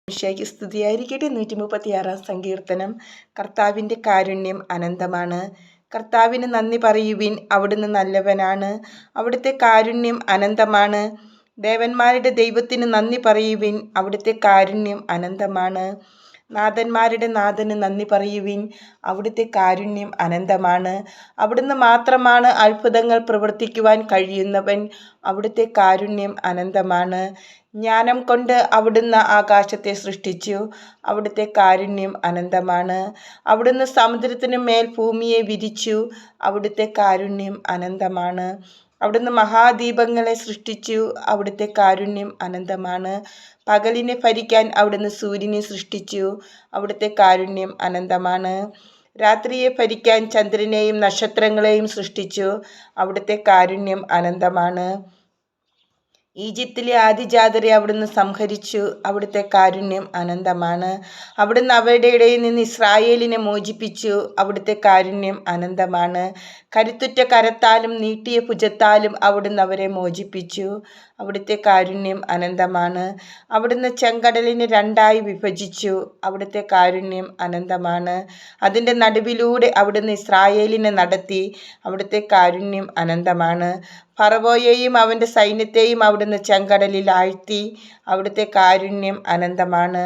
ഈശോയ്ക്ക് സ്തുതിയായിരിക്കട്ടെ. 136 സങ്കീർത്തനം. കർത്താവിൻ്റെ കാരുണ്യം അനന്തമാണ്. കർത്താവിന് നന്ദി പറയുവിൻ, അവിടുന്ന് നല്ലവനാണ്, അവിടുത്തെ കാരുണ്യം അനന്തമാണ്. ദേവന്മാരുടെ ദൈവത്തിന് നന്ദി പറയുവിൻ, അവിടുത്തെ കാരുണ്യം അനന്തമാണ്. നാഥന്മാരുടെ നാഥന് നന്ദി പറയുവിൻ, അവിടുത്തെ കാരുണ്യം അനന്തമാണ്. അവിടുന്ന് മാത്രമാണ് അത്ഭുതങ്ങൾ പ്രവർത്തിക്കുവാൻ കഴിയുന്നവൻ, അവിടുത്തെ കാരുണ്യം അനന്തമാണ്. ജ്ഞാനം കൊണ്ട് അവിടുന്ന് ആകാശത്തെ സൃഷ്ടിച്ചു, അവിടുത്തെ കാരുണ്യം അനന്തമാണ്. അവിടുന്ന് സമുദ്രത്തിനു മേൽ ഭൂമിയെ വിരിച്ചു, അവിടുത്തെ കാരുണ്യം അനന്തമാണ്. അവിടുന്ന് മഹാദീപങ്ങളെ സൃഷ്ടിച്ചു, അവിടുത്തെ കാരുണ്യം അനന്തമാണ്. പകലിനെ ഭരിക്കാൻ അവിടുന്ന് സൂര്യനെ സൃഷ്ടിച്ചു, അവിടുത്തെ കാരുണ്യം അനന്തമാണ്. രാത്രിയെ ഭരിക്കാൻ ചന്ദ്രനെയും നക്ഷത്രങ്ങളെയും സൃഷ്ടിച്ചു, അവിടുത്തെ കാരുണ്യം അനന്തമാണ്. ഈജിപ്തിലെ ആദിജാതരെ അവിടുന്ന് സംഹരിച്ചു, അവിടുത്തെ കാരുണ്യം അനന്തമാണ്. അവിടുന്ന് അവരുടെ ഇടയിൽ നിന്ന് ഇസ്രായേലിനെ മോചിപ്പിച്ചു, അവിടുത്തെ കാരുണ്യം അനന്തമാണ്. കരുത്തുറ്റ കരത്താലും നീട്ടിയ ഭുജത്താലും അവിടുന്ന് അവരെ മോചിപ്പിച്ചു, അവിടുത്തെ കാരുണ്യം അനന്തമാണ്. അവിടുന്ന് ചെങ്കടലിനെ രണ്ടായി വിഭജിച്ചു, അവിടുത്തെ കാരുണ്യം അനന്തമാണ്. അതിൻ്റെ നടുവിലൂടെ അവിടുന്ന് ഇസ്രായേലിനെ നടത്തി, അവിടുത്തെ കാരുണ്യം അനന്തമാണ്. ഫറവോയെയും അവൻ്റെ സൈന്യത്തെയും അവിടുന്ന് ചെങ്കടലിൽ ആഴ്ത്തി, അവിടുത്തെ കാരുണ്യം അനന്തമാണ്.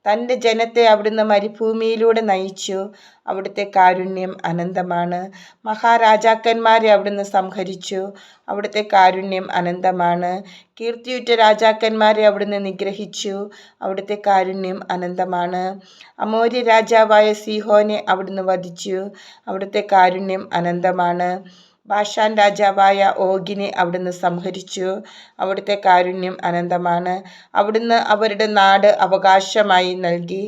തൻ്റെ ജനത്തെ അവിടുന്ന് മരുഭൂമിയിലൂടെ നയിച്ചു, അവിടുത്തെ കാരുണ്യം അനന്തമാണ്. മഹാരാജാക്കന്മാരെ അവിടുന്ന് സംഹരിച്ചു, അവിടുത്തെ കാരുണ്യം അനന്തമാണ്. കീർത്തിയുറ്റ രാജാക്കന്മാരെ അവിടുന്ന് നിഗ്രഹിച്ചു, അവിടുത്തെ കാരുണ്യം അനന്തമാണ്. അമോര്യ രാജാവായ സീഹോനെ അവിടുന്ന് വധിച്ചു, അവിടുത്തെ കാരുണ്യം അനന്തമാണ്. ബാഷാൻ രാജാവായ ഓഗിനെ അവിടുന്ന് സംഹരിച്ചു, അവിടുത്തെ കാരുണ്യം അനന്തമാണ്. അവിടുന്ന് അവരുടെ നാട് അവകാശമായി നൽകി,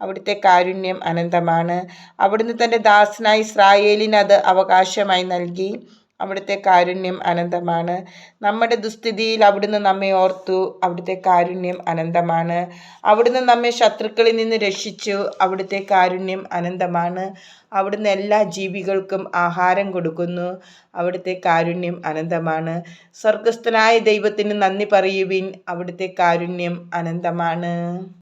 അവിടുത്തെ കാരുണ്യം അനന്തമാണ്. അവിടുന്ന് തൻ്റെ ദാസനായ ഇസ്രായേലിന് അത് അവകാശമായി നൽകി, അവിടുത്തെ കാരുണ്യം അനന്തമാണ്. നമ്മുടെ ദുസ്ഥിതിയിൽ അവിടുന്ന് നമ്മെ ഓർത്തു, അവിടുത്തെ കാരുണ്യം അനന്തമാണ്. അവിടുന്ന് നമ്മെ ശത്രുക്കളിൽ നിന്ന് രക്ഷിച്ചു, അവിടുത്തെ കാരുണ്യം അനന്തമാണ്. അവിടുന്ന് എല്ലാ ജീവികൾക്കും ആഹാരം കൊടുക്കുന്നു, അവിടുത്തെ കാരുണ്യം അനന്തമാണ്. സ്വർഗസ്ഥനായ ദൈവത്തിന് നന്ദി പറയുവിൻ, അവിടുത്തെ കാരുണ്യം അനന്തമാണ്.